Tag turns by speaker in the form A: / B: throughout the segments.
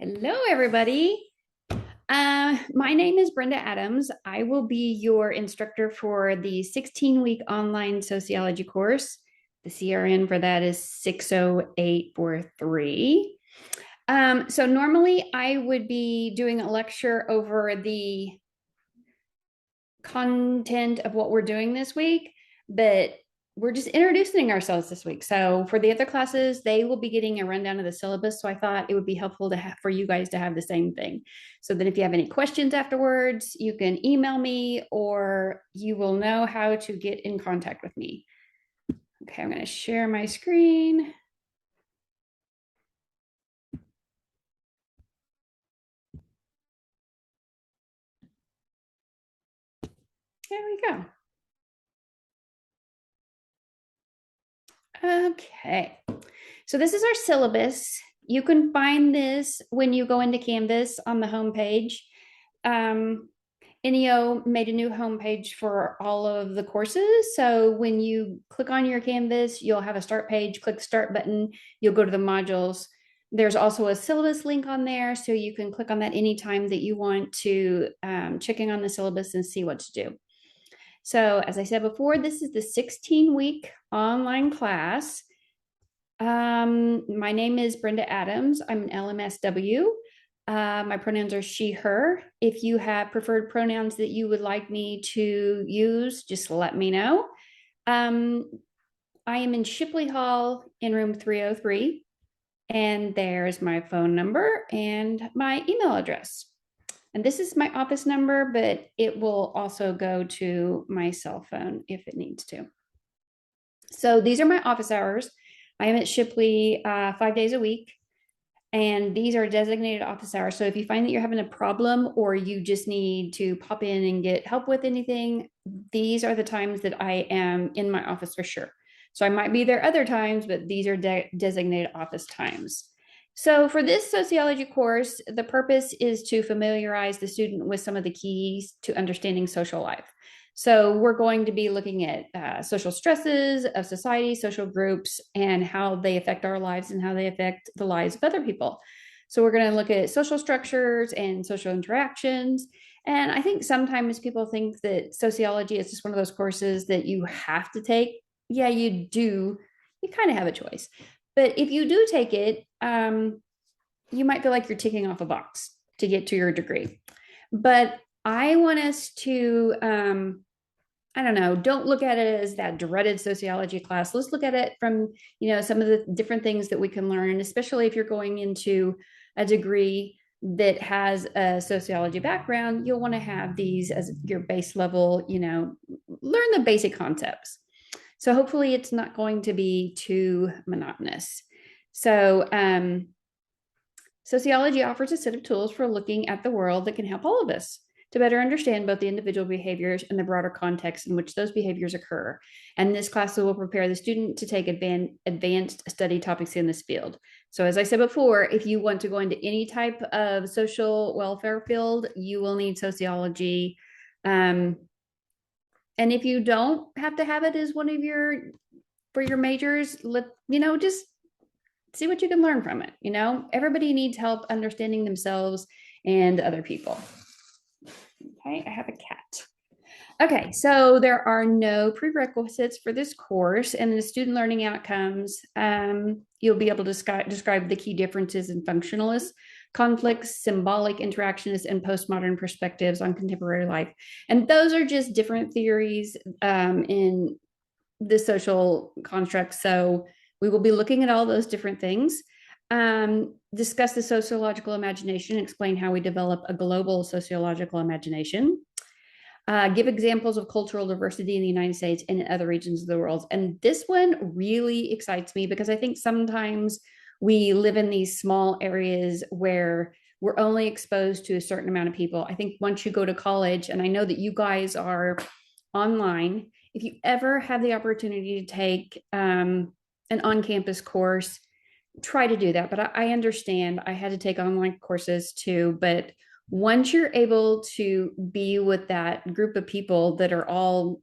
A: Hello, everybody. My name is Brenda Adams. I will be your instructor for the 16-week online sociology course. The CRN for that is 60843. So normally I would be doing a lecture over the content of what we're doing this week, but we're just introducing ourselves this week. So for the other classes, they will be getting a rundown of the syllabus. So I thought it would be helpful to have for you guys to have the same thing. So that if you have any questions afterwards, you can email me or you will know how to get in contact with me. Okay, I'm going to share my screen. There we go. Okay, so this is our syllabus. You can find this when you go into Canvas on the homepage. NEO made a new homepage for all of the courses. So when you click on your Canvas, you'll have a start page, click start button, you'll go to the modules. There's also a syllabus link on there. So you can click on that anytime that you want to check in on the syllabus and see what to do. So as I said before, this is the 16-week online class. My name is Brenda Adams. I'm an LMSW. My pronouns are she, her. If you have preferred pronouns that you would like me to use, just let me know. I am in Shipley Hall in room 303. And there's my phone number and my email address. And this is my office number, but it will also go to my cell phone if it needs to. So these are my office hours. I am at Shipley 5 days a week, and these are designated office hours. So if you find that you're having a problem or you just need to pop in and get help with anything, these are the times that I am in my office for sure. So I might be there other times, but these are designated office times. So for this sociology course, the purpose is to familiarize the student with some of the keys to understanding social life. So we're going to be looking at social stresses of society, social groups, and how they affect our lives and how they affect the lives of other people. So we're going to look at social structures and social interactions. And I think sometimes people think that sociology is just one of those courses that you have to take. Yeah, you do. You kind of have a choice. But if you do take it, you might feel like you're ticking off a box to get to your degree. But I want us to I don't know, don't look at it as that dreaded sociology class. Let's look at it from, some of the different things that we can learn, especially if you're going into a degree that has a sociology background. You'll want to have these as your base level, learn the basic concepts. So hopefully it's not going to be too monotonous. So sociology offers a set of tools for looking at the world that can help all of us to better understand both the individual behaviors and the broader context in which those behaviors occur. And this class will prepare the student to take advanced study topics in this field. So as I said before, if you want to go into any type of social welfare field, you will need sociology. And if you don't have to have it as one of for your majors, just see what you can learn from it. Everybody needs help understanding themselves and other people. Okay, I have a cat. Okay, so there are no prerequisites for this course, and the student learning outcomes, you'll be able to describe the key differences in functionalist conflicts, symbolic interactionists, and postmodern perspectives on contemporary life. And those are just different theories in the social construct. So we will be looking at all those different things. Discuss the sociological imagination, explain how we develop a global sociological imagination. Give examples of cultural diversity in the United States and in other regions of the world. And this one really excites me because I think sometimes we live in these small areas where we're only exposed to a certain amount of people. I think once you go to college, and I know that you guys are online, if you ever have the opportunity to take an on-campus course, try to do that. But I understand I had to take online courses too. But once you're able to be with that group of people that are all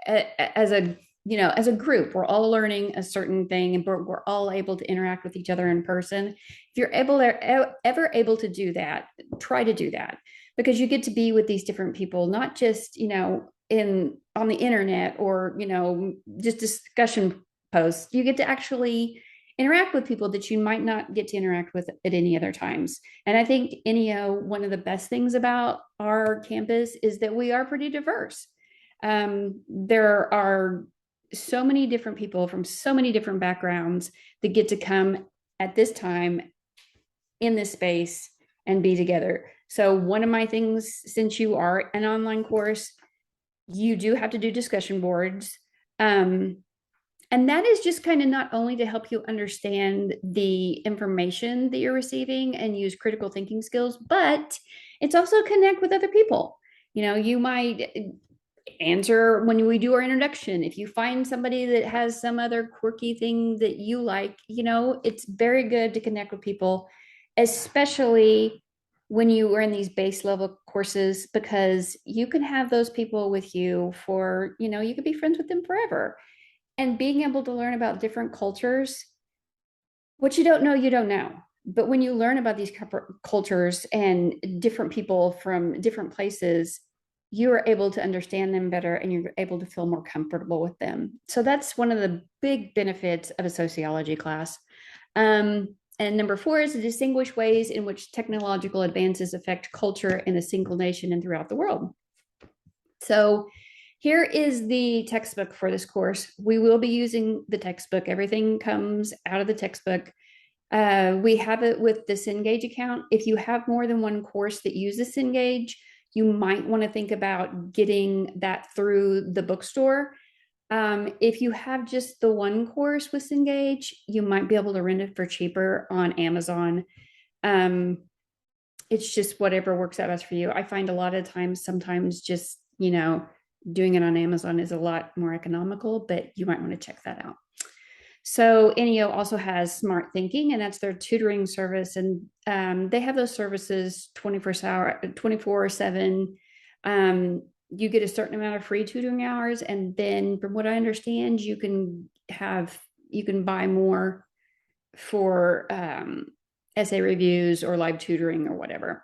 A: as a as a group, we're all learning a certain thing, and we're all able to interact with each other in person. If you're ever able to do that, try to do that, because you get to be with these different people, not just, in on the internet, or, just discussion posts. You get to actually interact with people that you might not get to interact with at any other times. And I think NEO, one of the best things about our campus is that we are pretty diverse. There are so many different people from so many different backgrounds that get to come at this time in this space and be together. So one of my things, since you are an online course, you do have to do discussion boards. And that is just kind of not only to help you understand the information that you're receiving and use critical thinking skills, but it's also connect with other people. You might answer when we do our introduction. If you find somebody that has some other quirky thing that you like, it's very good to connect with people, especially when you are in these base level courses, because you can have those people with you for, you could be friends with them forever. And being able to learn about different cultures, what you don't know, you don't know. But when you learn about these cultures and different people from different places, you are able to understand them better, and you're able to feel more comfortable with them. So that's one of the big benefits of a sociology class. And number 4 is to distinguish ways in which technological advances affect culture in a single nation and throughout the world. So here is the textbook for this course. We will be using the textbook. Everything comes out of the textbook. We have it with the Cengage account. If you have more than one course that uses Cengage, you might want to think about getting that through the bookstore. If you have just the one course with Cengage, you might be able to rent it for cheaper on Amazon. It's just whatever works out best for you. I find a lot of times, sometimes just, doing it on Amazon is a lot more economical, but you might want to check that out. So NEO also has Smart Thinking, and that's their tutoring service. And they have those services 24/7. You get a certain amount of free tutoring hours. And then from what I understand, you can buy more for essay reviews or live tutoring or whatever.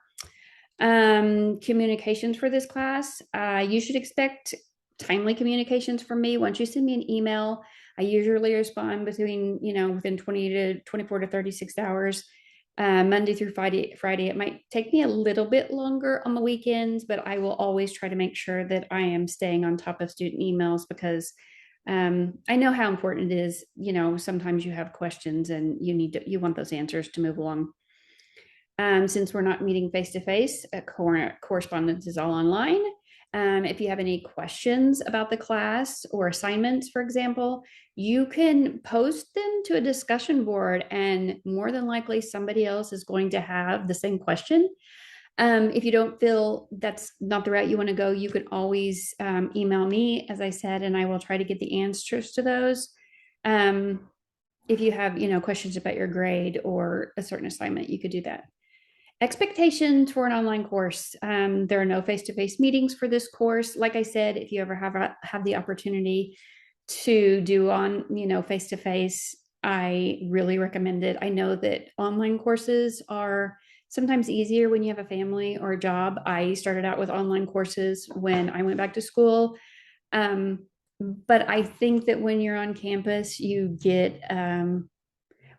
A: Communications for this class, you should expect timely communications from me. Once you send me an email, I usually respond within 20 to 24 to 36 hours, Monday through Friday. It might take me a little bit longer on the weekends, but I will always try to make sure that I am staying on top of student emails, because I know how important it is. Sometimes you have questions and you want those answers to move along. Since we're not meeting face to face, correspondence is all online. If you have any questions about the class or assignments, for example, you can post them to a discussion board, and more than likely somebody else is going to have the same question. If you don't feel that's not the route you want to go, you can always email me, as I said, and I will try to get the answers to those. If you have, questions about your grade or a certain assignment, you could do that. Expectations for an online course. There are no face-to-face meetings for this course. Like I said, if you ever have the opportunity to do on, face-to-face, I really recommend it. I know that online courses are sometimes easier when you have a family or a job. I started out with online courses when I went back to school. But I think that when you're on campus, you get,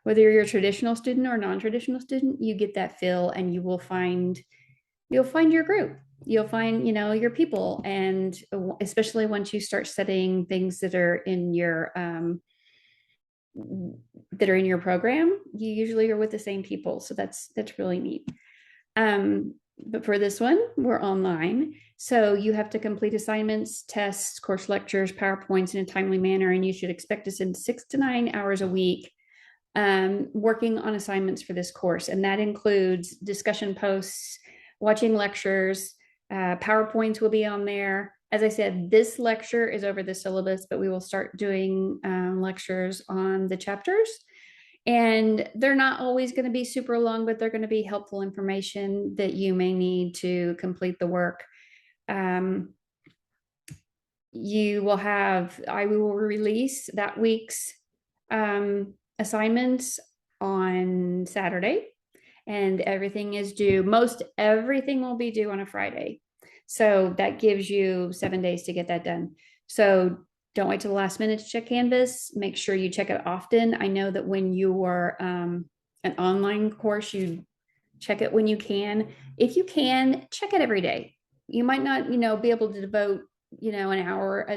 A: whether you're a traditional student or non-traditional student, you get that feel, and you'll find your group. You'll find, your people. And especially once you start studying things that are in your program, you usually are with the same people. So that's really neat. But for this one, we're online. So you have to complete assignments, tests, course lectures, PowerPoints in a timely manner, and you should expect to spend 6 to 9 hours a week working on assignments for this course. And that includes discussion posts, watching lectures, PowerPoints will be on there. As I said, this lecture is over the syllabus, but we will start doing lectures on the chapters. And they're not always going to be super long, but they're going to be helpful information that you may need to complete the work. I will release that week's assignments on Saturday, and everything is due. Most everything will be due on a Friday. So that gives you 7 days to get that done. So don't wait till the last minute to check Canvas. Make sure you check it often. I know that when you are an online course, you check it when you can. If you can, check it every day. You might not, be able to devote, an hour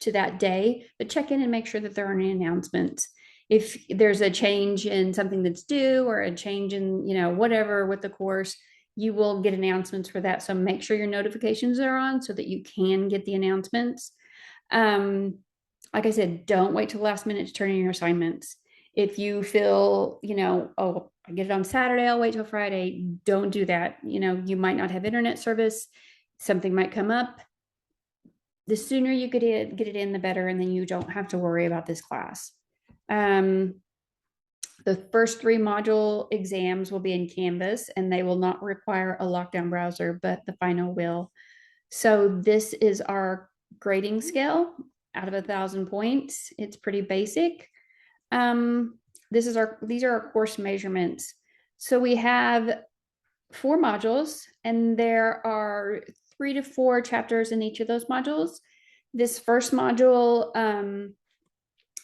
A: to that day, but check in and make sure that there aren't any announcements. If there's a change in something that's due or a change in, whatever with the course, you will get announcements for that. So make sure your notifications are on so that you can get the announcements. Like I said, don't wait till the last minute to turn in your assignments. If you feel, oh, I get it on Saturday, I'll wait till Friday. Don't do that. You might not have internet service. Something might come up. The sooner you get it in, the better. And then you don't have to worry about this class. The first 3 module exams will be in Canvas, and they will not require a lockdown browser, but the final will. So this is our grading scale out of 1,000 points. It's pretty basic. These are our course measurements. So we have 4 modules, and there are 3 to 4 chapters in each of those modules. This first module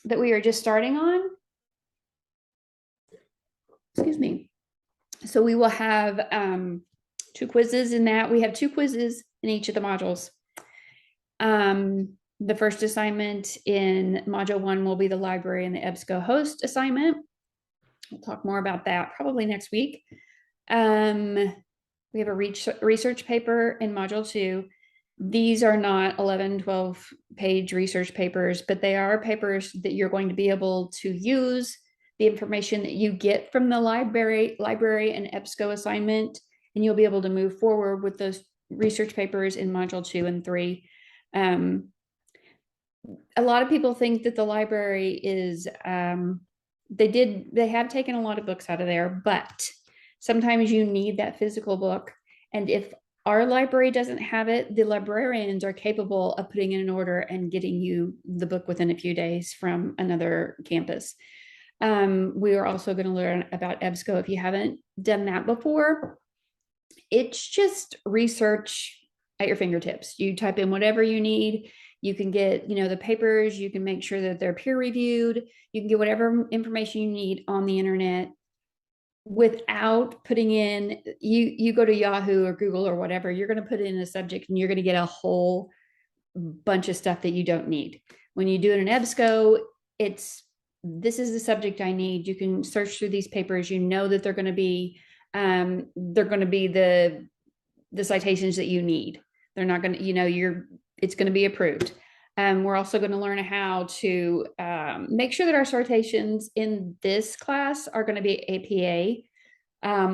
A: that we are just starting on, excuse me. So we will have 2 quizzes in that. We have 2 quizzes in each of the modules. The first assignment in module 1 will be the library and the EBSCO host assignment. We'll talk more about that probably next week. We have a research paper in module 2. These are not 11, 12 page research papers, but they are papers that you're going to be able to use the information that you get from the library and EBSCO assignment, and you'll be able to move forward with those research papers in module 2 and 3. A lot of people think that the library is, they have taken a lot of books out of there, but sometimes you need that physical book. And if our library doesn't have it, the librarians are capable of putting in an order and getting you the book within a few days from another campus. We are also going to learn about EBSCO. If you haven't done that before, it's just research at your fingertips. You type in whatever you need. You can get, the papers. You can make sure that they're peer reviewed. You can get whatever information you need on the internet without putting in, you go to Yahoo or Google or whatever, you're going to put in a subject and you're going to get a whole bunch of stuff that you don't need. When you do it in EBSCO, this is the subject I need. You can search through these papers. You know that they're going to be the citations that you need. They're not going to, it's going to be approved. We're also going to learn how to make sure that our citations in this class are going to be APA.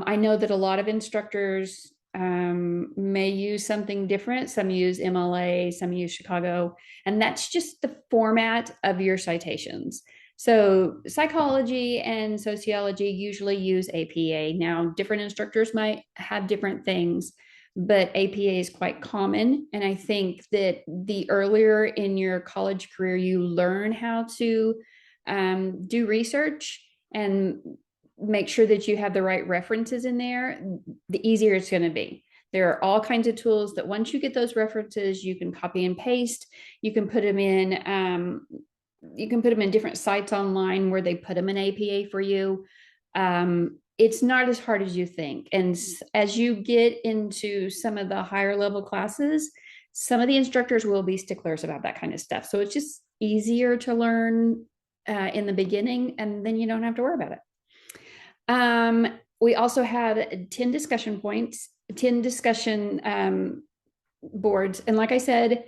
A: I know that a lot of instructors may use something different. Some use MLA, some use Chicago, and that's just the format of your citations. So psychology and sociology usually use APA. Now, different instructors might have different things, but APA is quite common. And I think that the earlier in your college career you learn how to do research and make sure that you have the right references in there, the easier it's going to be. There are all kinds of tools that once you get those references, you can copy and paste. You can put them in different sites online where they put them in APA for you. It's not as hard as you think. And as you get into some of the higher level classes, some of the instructors will be sticklers about that kind of stuff. So it's just easier to learn in the beginning, and then you don't have to worry about it. We also have 10 discussion points, 10 discussion boards. And like I said,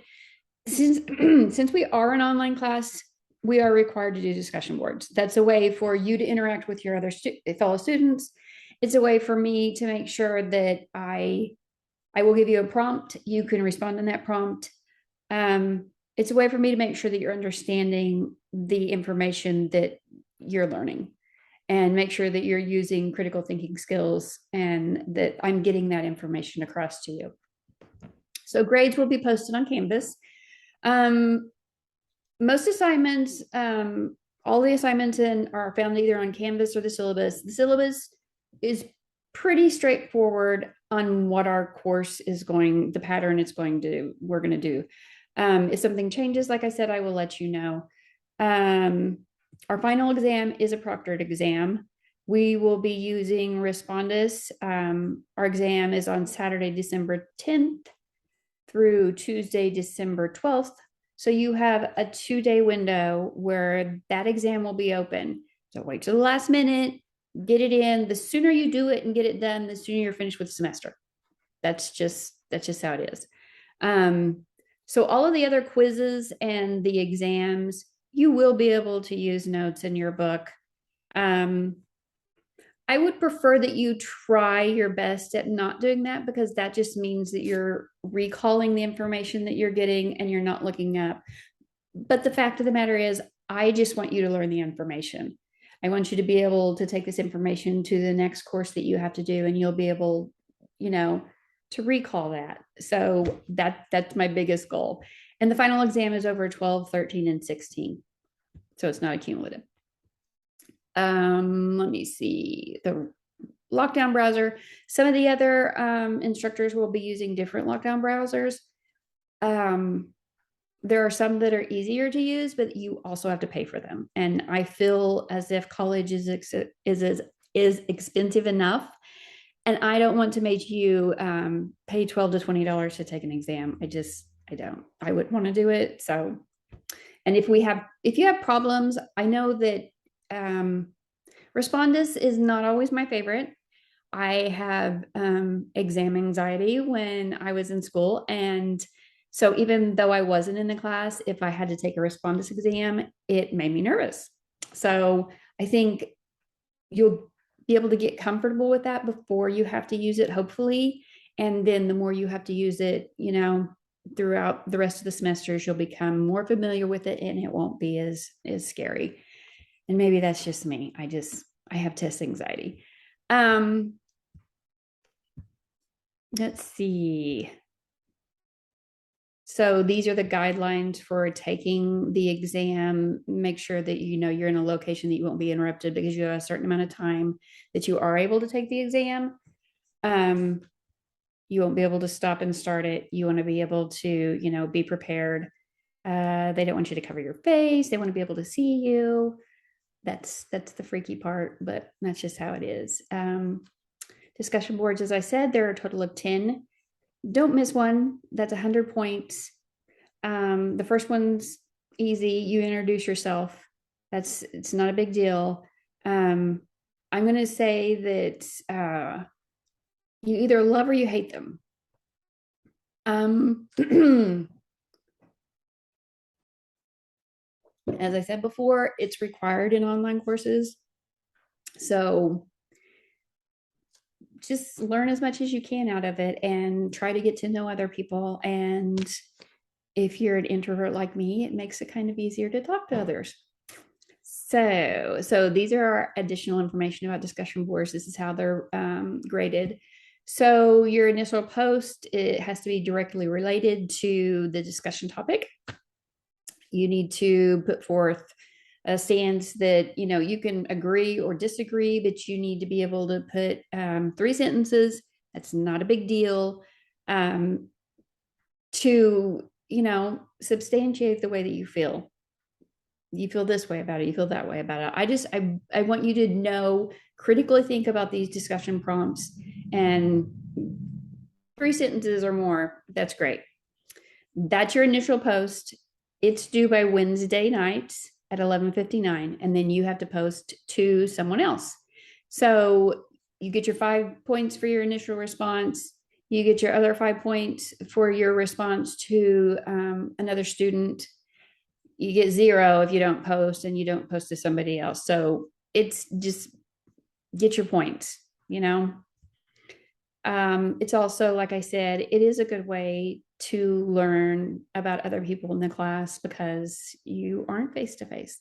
A: since we are an online class, we are required to do discussion boards. That's a way for you to interact with your other fellow students. It's a way for me to make sure that I will give you a prompt. You can respond in that prompt. It's a way for me to make sure that you're understanding the information that you're learning, and make sure that you're using critical thinking skills and that I'm getting that information across to you. So grades will be posted on Canvas. Most assignments, all the assignments are found either on Canvas or the syllabus. The syllabus is pretty straightforward on what our course is going, the pattern we're going to do. If something changes, like I said, I will let you know. Our final exam is a proctored exam. We will be using Respondus. Our exam is on Saturday, December 10th through Tuesday, December 12th. So you have a 2-day window where that exam will be open. So wait till the last minute, get it in. The sooner you do it and get it done, the sooner you're finished with the semester. That's just how it is. So all of the other quizzes and the exams, you will be able to use notes in your book. I would prefer that you try your best at not doing that, because that just means that you're recalling the information that you're getting and you're not looking up. But the fact of the matter is, I just want you to learn the information. I want you to be able to take this information to the next course that you have to do, and you'll be able, to recall that. So that's my biggest goal. And the final exam is over 12, 13, and 16. So it's not a cumulative. Let me see, the lockdown browser. Some of the other instructors will be using different lockdown browsers. There are some that are easier to use, but you also have to pay for them. And I feel as if college is expensive enough, and I don't want to make you pay $12 to $20 to take an exam. I don't. I wouldn't want to do it. So, and if you have problems, I know that Respondus is not always my favorite. I have exam anxiety when I was in school. And so even though I wasn't in the class, if I had to take a Respondus exam, it made me nervous. So I think you'll be able to get comfortable with that before you have to use it, hopefully. And then the more you have to use it, throughout the rest of the semesters, you'll become more familiar with it, and it won't be as scary. And maybe that's just me. I have test anxiety. Let's see. So these are the guidelines for taking the exam. Make sure that you're in a location that you won't be interrupted, because you have a certain amount of time that you are able to take the exam. You won't be able to stop and start it. You want to be able to, be prepared. They don't want you to cover your face. They want to be able to see you. That's the freaky part, but that's just how it is. Discussion boards, as I said, there are a total of 10. Don't miss one. That's 100 points. The first one's easy. You introduce yourself. It's not a big deal. I'm going to say that you either love or you hate them. As I said before, it's required in online courses. So just learn as much as you can out of it and try to get to know other people. And if you're an introvert like me, it makes it kind of easier to talk to others. So these are our additional information about discussion boards. This is how they're graded. So your initial post, it has to be directly related to the discussion topic. You need to put forth a stance that you can agree or disagree, but you need to be able to put 3 sentences. That's not a big deal, to substantiate the way that you feel. You feel this way about it, you feel that way about it. I want you to critically think about these discussion prompts, and 3 sentences or more, that's great. That's your initial post. It's due by Wednesday night at 11:59, and then you have to post to someone else. So you get your 5 points for your initial response. You get your other 5 points for your response to another student. You get 0 if you don't post, and you don't post to somebody else. So it's just get your points, It's also, like I said, it is a good way to learn about other people in the class, because you aren't face to face.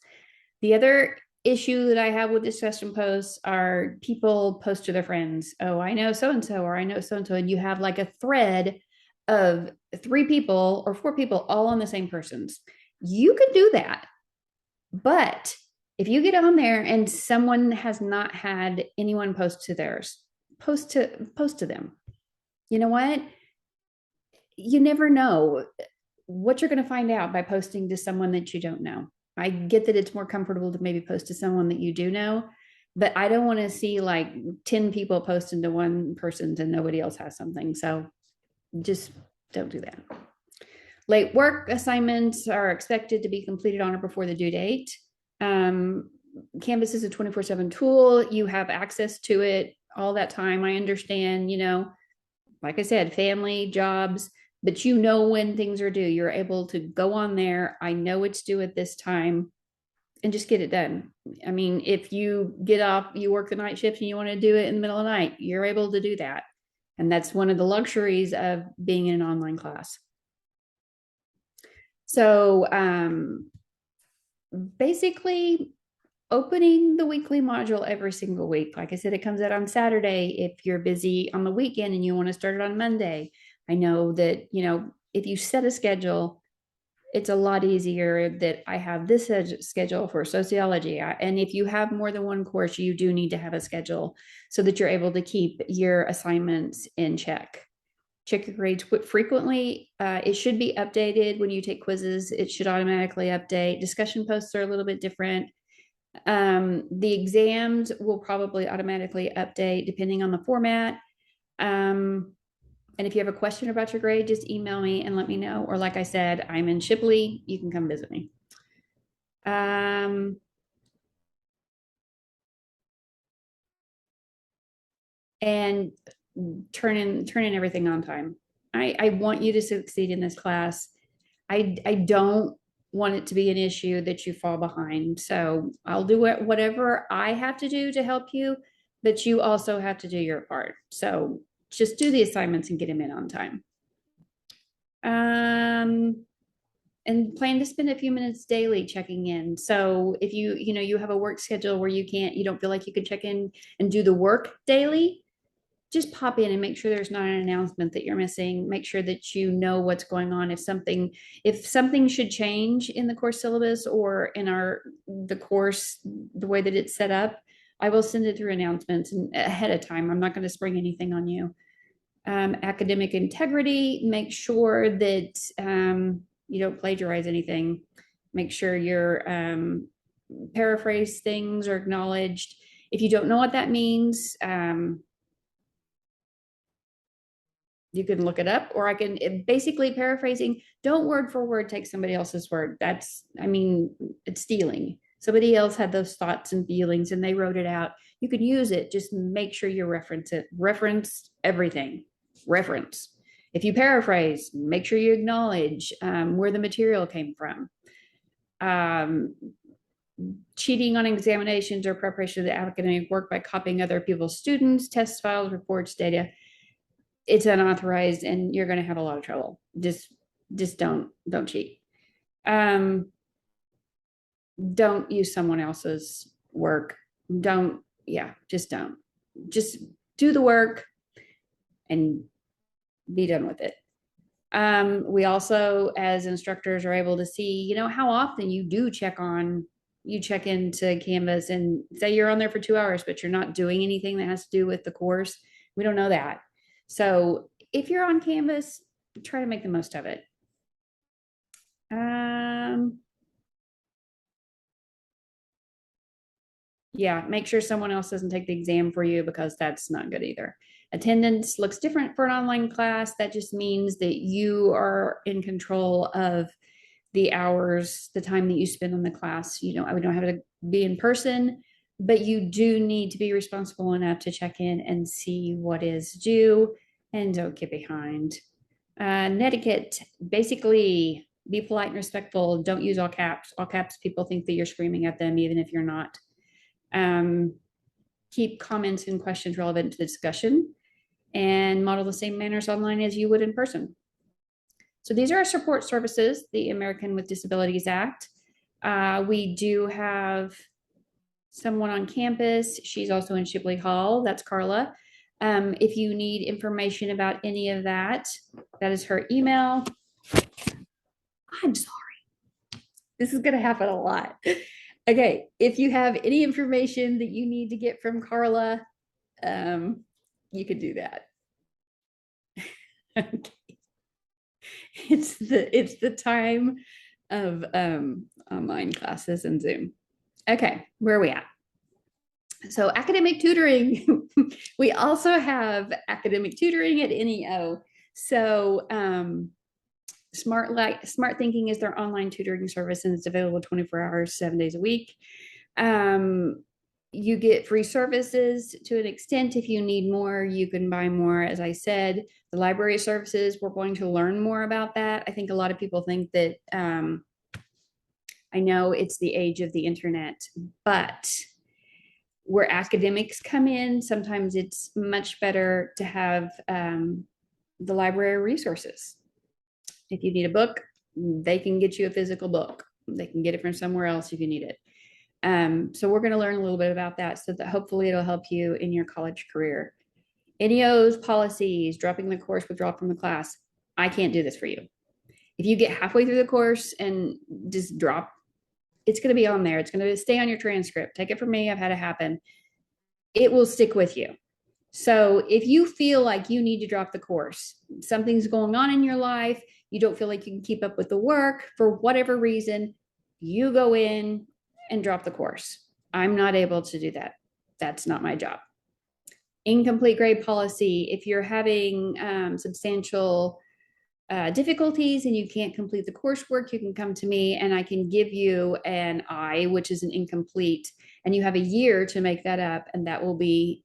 A: The other issue that I have with discussion posts are people post to their friends. Oh, I know so-and-so, or I know so-and-so. And you have like a thread of 3 people or 4 people all on the same persons. You could do that. But if you get on there and someone has not had anyone post to theirs, post to them. You know what? You never know what you're going to find out by posting to someone that you don't know. I get that it's more comfortable to maybe post to someone that you do know, but I don't want to see like 10 people posting to one person and nobody else has something. So just don't do that. Late work assignments are expected to be completed on or before the due date. Canvas is a 24/7 tool. You have access to it all that time. I understand, like I said, family, jobs, but you know when things are due. You're able to go on there. I know it's due at this time and just get it done. I mean, if you get off, you work the night shift and you want to do it in the middle of the night, you're able to do that. And that's one of the luxuries of being in an online class. So basically, opening the weekly module every single week. Like I said, it comes out on Saturday if you're busy on the weekend and you want to start it on Monday. I know that, if you set a schedule, it's a lot easier that I have this schedule for sociology. And if you have more than one course, you do need to have a schedule so that you're able to keep your assignments in check. Check your grades frequently. It should be updated when you take quizzes. It should automatically update. Discussion posts are a little bit different. The exams will probably automatically update depending on the format. And if you have a question about your grade, just email me and let me know. Or like I said, I'm in Shipley. You can come visit me. And turn in everything on time. I want you to succeed in this class. I don't want it to be an issue that you fall behind. So I'll do whatever I have to do to help you, but you also have to do your part. So just do the assignments and get them in on time. And plan to spend a few minutes daily checking in. So if you have a work schedule where you don't feel like you can check in and do the work daily, just pop in and make sure there's not an announcement that you're missing. Make sure that you know what's going on. If something should change in the course syllabus or in the course, the way that it's set up, I will send it through announcements and ahead of time. I'm not going to spring anything on you. Academic integrity, make sure that you don't plagiarize anything. Make sure your paraphrase things are acknowledged. If you don't know what that means, you can look it up, or I can basically paraphrasing. Don't word for word take somebody else's word. It's stealing. Somebody else had those thoughts and feelings and they wrote it out. You can use it. Just make sure you reference it. Reference everything. Reference. If you paraphrase, make sure you acknowledge where the material came from. Cheating on examinations or preparation of the academic work by copying other people's students, test files, reports, data. It's unauthorized and you're going to have a lot of trouble. Just don't cheat. Don't use someone else's work. Just don't. Just do the work and be done with it. We also, as instructors, are able to see, how often you do check into Canvas and say you're on there for 2 hours, but you're not doing anything that has to do with the course. We don't know that. So if you're on Canvas, try to make the most of it. Make sure someone else doesn't take the exam for you because that's not good either. Attendance looks different for an online class. That just means that you are in control of the hours, the time that you spend on the class. We don't have to be in person, but you do need to be responsible enough to check in and see what is due and don't get behind. Netiquette, basically be polite and respectful. Don't use all caps. All caps, people think that you're screaming at them, even if you're not. Keep comments and questions relevant to the discussion and model the same manners online as you would in person. So these are our support services, the American with Disabilities Act. We do have someone on campus. She's also in Shipley Hall. That's Carla. If you need information about any of that, that is her email. I'm sorry. This is going to happen a lot. Okay. If you have any information that you need to get from Carla, you could do that. Okay. It's the time of online classes and Zoom. Okay, where are we at? So academic tutoring. We also have academic tutoring at NEO. So Smart Thinking is their online tutoring service, and it's available 24 hours, 7 days a week. You get free services to an extent. If you need more, you can buy more. As I said, the library services, we're going to learn more about that. I think a lot of people think that I know it's the age of the internet, but where academics come in, sometimes it's much better to have the library resources. If you need a book, they can get you a physical book. They can get it from somewhere else if you need it. So we're going to learn a little bit about that so that hopefully it'll help you in your college career. NEO's policies, dropping the course, withdraw from the class. I can't do this for you. If you get halfway through the course and just drop, it's going to be on there. It's going to stay on your transcript. Take it from me. I've had it happen. It will stick with you. So if you feel like you need to drop the course, something's going on in your life, you don't feel like you can keep up with the work for whatever reason, you go in and drop the course. I'm not able to do that. That's not my job. Incomplete grade policy. If you're having substantial difficulties and you can't complete the coursework, you can come to me and I can give you an I, which is an incomplete, and you have a year to make that up, and that will be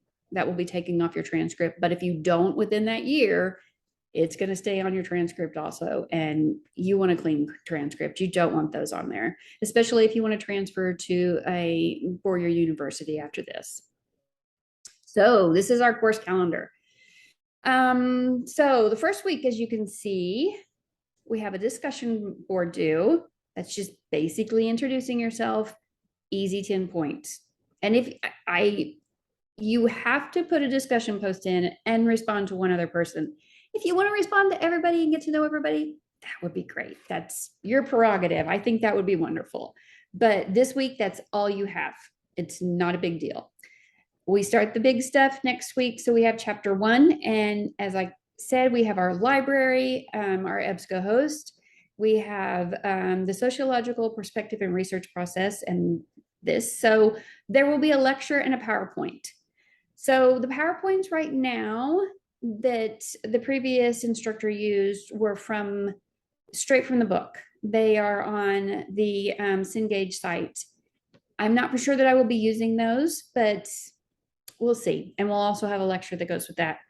A: taking off your transcript. But if you don't within that year, it's going to stay on your transcript also. And you want a clean transcript. You don't want those on there, especially if you want to transfer to a four-year university after this. So this is our course calendar. So the first week, as you can see, we have a discussion board due. That's just basically introducing yourself, easy 10 points. And if you have to put a discussion post in and respond to one other person. If you want to respond to everybody and get to know everybody, that would be great. That's your prerogative. I think that would be wonderful. But this week, that's all you have. It's not a big deal. We start the big stuff next week. So we have chapter 1. And as I said, we have our library, our EBSCO host. We have the sociological perspective and research process and this. So there will be a lecture and a PowerPoint. So the PowerPoints right now that the previous instructor used were straight from the book. They are on the Cengage site. I'm not for sure that I will be using those, but we'll see. And we'll also have a lecture that goes with that.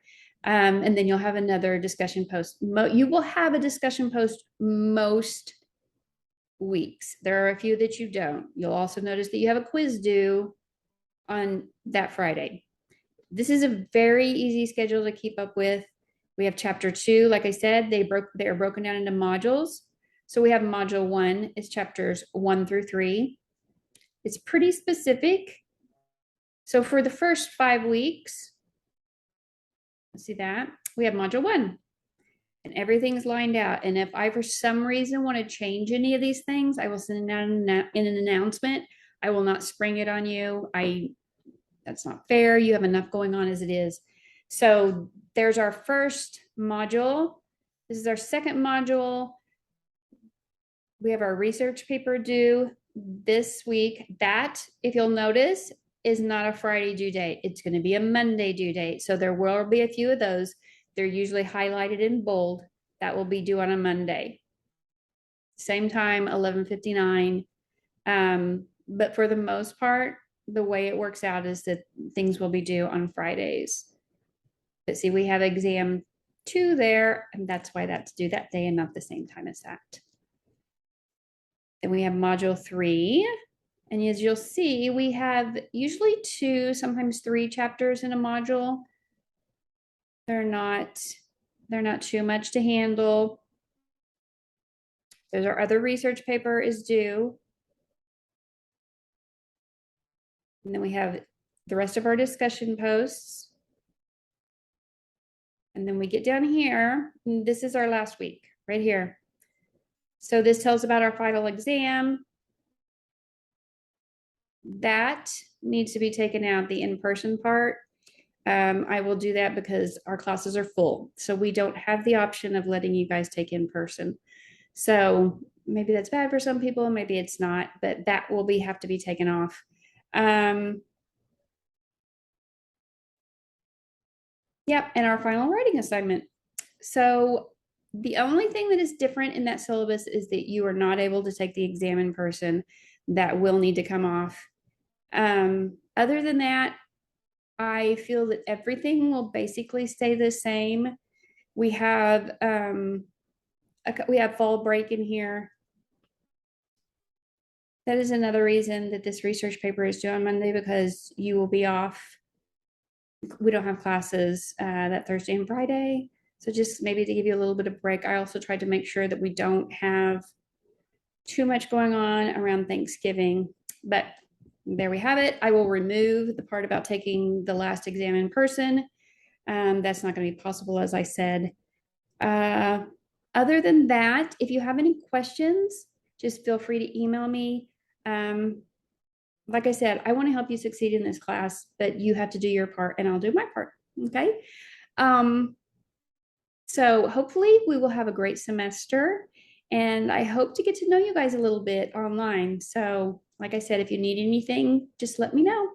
A: And then you'll have another discussion post. You will have a discussion post most weeks. There are a few that you don't. You'll also notice that you have a quiz due on that Friday. This is a very easy schedule to keep up with. We have chapter 2. Like I said, they are broken down into modules. So we have module 1 is chapters 1 through 3. It's pretty specific. So for the first 5 weeks, let's see that, we have module 1. And everything's lined out. And if I, for some reason, want to change any of these things, I will send out in an announcement. I will not spring it on you. That's not fair. You have enough going on as it is. So there's our first module. This is our second module. We have our research paper due this week. That, if you'll notice, is not a Friday due date. It's going to be a Monday due date. So there will be a few of those. They're usually highlighted in bold. That will be due on a Monday. Same time, 11:59. But for the most part, the way it works out is that things will be due on Fridays. But see, we have exam 2 there, and that's why that's due that day and not the same time as that. Then we have module 3. And as you'll see, we have usually 2, sometimes 3 chapters in a module. They're not too much to handle. There's our other research paper is due. And then we have the rest of our discussion posts. And then we get down here, and this is our last week right here. So this tells about our final exam. That needs to be taken out, the in-person part. I will do that because our classes are full. So we don't have the option of letting you guys take in person. So maybe that's bad for some people, maybe it's not, but that will have to be taken off. Yep, and our final writing assignment. So the only thing that is different in that syllabus is that you are not able to take the exam in person. That will need to come off. Other than that, I feel that everything will basically stay the same. We have fall break in here. That is another reason that this research paper is due on Monday, because you will be off. We don't have classes that Thursday and Friday. So just maybe to give you a little bit of break. I also tried to make sure that we don't have too much going on around Thanksgiving, but there we have it. I will remove the part about taking the last exam in person. That's not going to be possible, as I said. Other than that, if you have any questions, just feel free to email me. Like I said, I want to help you succeed in this class, but you have to do your part and I'll do my part. Okay. So hopefully we will have a great semester, and I hope to get to know you guys a little bit online. So like I said, if you need anything, just let me know.